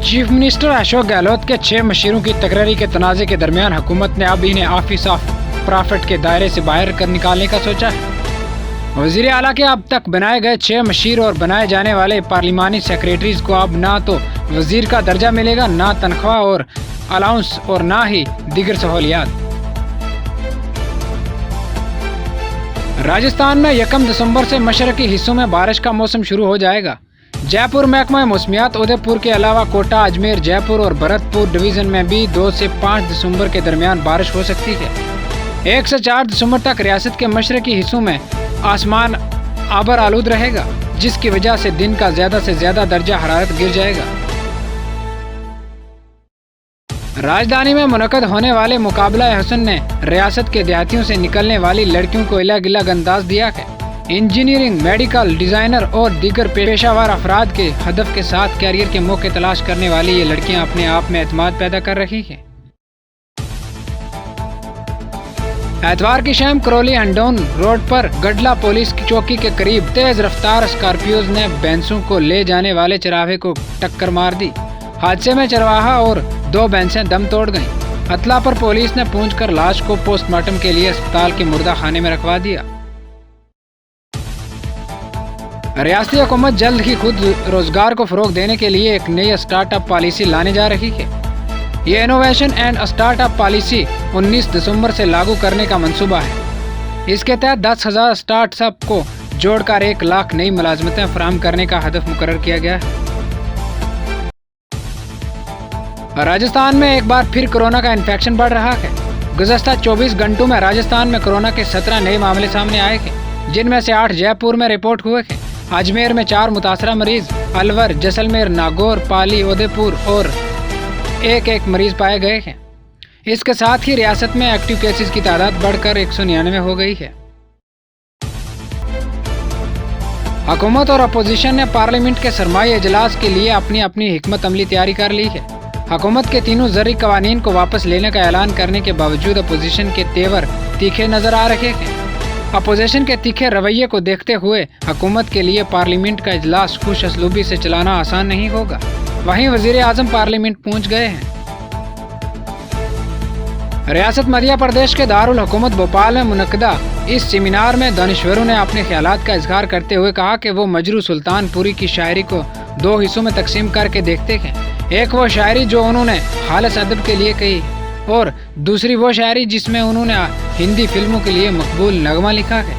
Chief minister Ashok Gehlot के 6 मशीरों की तकरारी के तनाज़े के दरमियान हुकूमत ने अब इन्हें ऑफिस ऑफ प्रॉफिट के दायरे से बाहर कर निकालने का सोचा है। वज़ीर आला के अब तक बनाए गए 6 मशीर और बनाए जाने वाले पार्लिमानी सेक्रेटरीज को अब ना तो वजीर का दर्जा मिलेगा, ना तनख्वाह और अलाउंस और ना ही दीगर सहूलियात। राजस्थान में 1 दिसंबर से मशरकी हिस्सों में बारिश का मौसम शुरू हो जाएगा। जयपुर महकमा मौसमियात उदयपुर के अलावा कोटा, अजमेर, जयपुर और भरतपुर डिवीजन में भी 2 से 5 दिसंबर के दरमियान बारिश हो सकती है। 1 से 4 दिसंबर तक रियासत के मशरकी हिस्सों में आसमान आबर आलूद रहेगा, जिसकी वजह से दिन का ज्यादा से ज्यादा दर्जा हरारत गिर जाएगा। राजधानी में मुनक्कद होने वाले मुकाबला हुस्न ने रियासत के देहातियों से निकलने वाली लड़कियों को अलग अलग अंदाज दिया है। इंजीनियरिंग, मेडिकल, डिजाइनर और दीगर पेशावर अफराद के हदफ के साथ कैरियर के मौके तलाश करने वाली ये लड़कियां अपने आप में एतमाद पैदा कर रही हैं। एतवार की शाम करौली हंडौन रोड पर गडला पुलिस की चौकी के करीब तेज रफ्तार स्कॉर्पियोज ने भैंसों को ले जाने वाले चरवाहे को टक्कर मार दी। हादसे में चरवाहा और 2 भैंसें दम तोड़ गईं। अतला पर पुलिस ने पहुंचकर लाश को पोस्टमार्टम के लिए अस्पताल के मुर्दा खाने में रखवा दिया। रियासती हुकूमत जल्द ही खुद रोजगार को फरोग देने के लिए एक नई स्टार्टअप पॉलिसी लाने जा रही है। ये इनोवेशन एंड स्टार्टअप पॉलिसी 19 दिसंबर से लागू करने का मंसूबा है। इसके तहत 10,000 स्टार्टअप को जोड़कर 1 लाख नई मुलाजमतें फराहम करने का हदफ मुकर्रर किया गया है। राजस्थान में एक बार फिर कोरोना का इन्फेक्शन बढ़ रहा है। गुज़श्ता 24 घंटों में राजस्थान में कोरोना के 17 नए मामले सामने आए हैं, जिनमें से 8 जयपुर में रिपोर्ट हुए हैं। अजमेर में 4 मुतासरा मरीज, अलवर, जैसलमेर, नागौर, पाली, उदयपुर और एक मरीज पाए गए हैं। इसके साथ ही रियासत में एक्टिव केसेस की तादाद बढ़कर 199 हो गई है। हुकूमत और अपोजिशन ने पार्लियामेंट के सरमाई इजलास के लिए अपनी अपनी हिकमत अमली तैयारी कर ली है। हुकूमत के तीनों ज़रूरी कवानीन को वापस लेने का ऐलान करने के बावजूद अपोजिशन के तेवर तीखे नजर आ रहे हैं। अपोजिशन के तीखे रवैये को देखते हुए हुकूमत के लिए पार्लियामेंट का इजलास खुश असलूबी से चलाना आसान नहीं होगा। वहीं वजीर आजम पार्लियामेंट पहुंच गए हैं। रियासत मध्य प्रदेश के दारुल हुकूमत भोपाल में मुनक्कदा इस सेमिनार में दानिश्वरों ने अपने ख्यालात का इजहार करते हुए कहा कि वो मजरू सुल्तानपुरी की शायरी को 2 हिस्सों में तकसीम करके देखते हैं। एक वो शायरी जो उन्होंने खालिस अदब के लिए कही और दूसरी वो शायरी जिसमें उन्होंने हिंदी फिल्मों के लिए मकबूल नगमा लिखा है।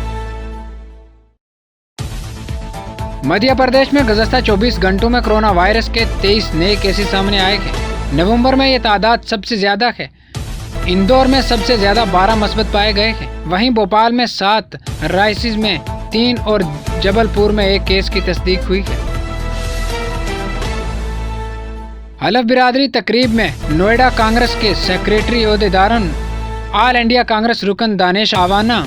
मध्य प्रदेश में गुज़श्ता 24 घंटों में कोरोना वायरस के 23 नए केसेस सामने आए हैं। नवंबर में ये तादाद सबसे ज्यादा है। इंदौर में सबसे ज्यादा 12 मस्बत पाए गए हैं। वहीं भोपाल में 7, रायसीज में 3 और जबलपुर में 1 केस की तस्दीक हुई है। हलफ बिरादरी तकरीब में नोएडा कांग्रेस के सेक्रेटरी ओहदेदारन, ऑल इंडिया कांग्रेस रुकन दानिश आवाना,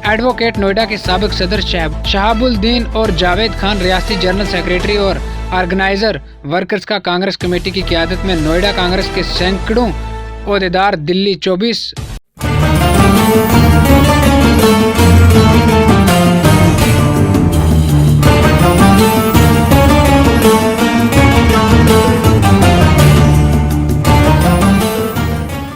एडवोकेट नोएडा के साबिक सदर शहाबुद्दीन और जावेद खान रियासती जनरल सेक्रेटरी और ऑर्गेनाइजर वर्कर्स का कांग्रेस कमेटी की क़यादत में नोएडा कांग्रेस के सैकड़ों ओहदेदार दिल्ली 24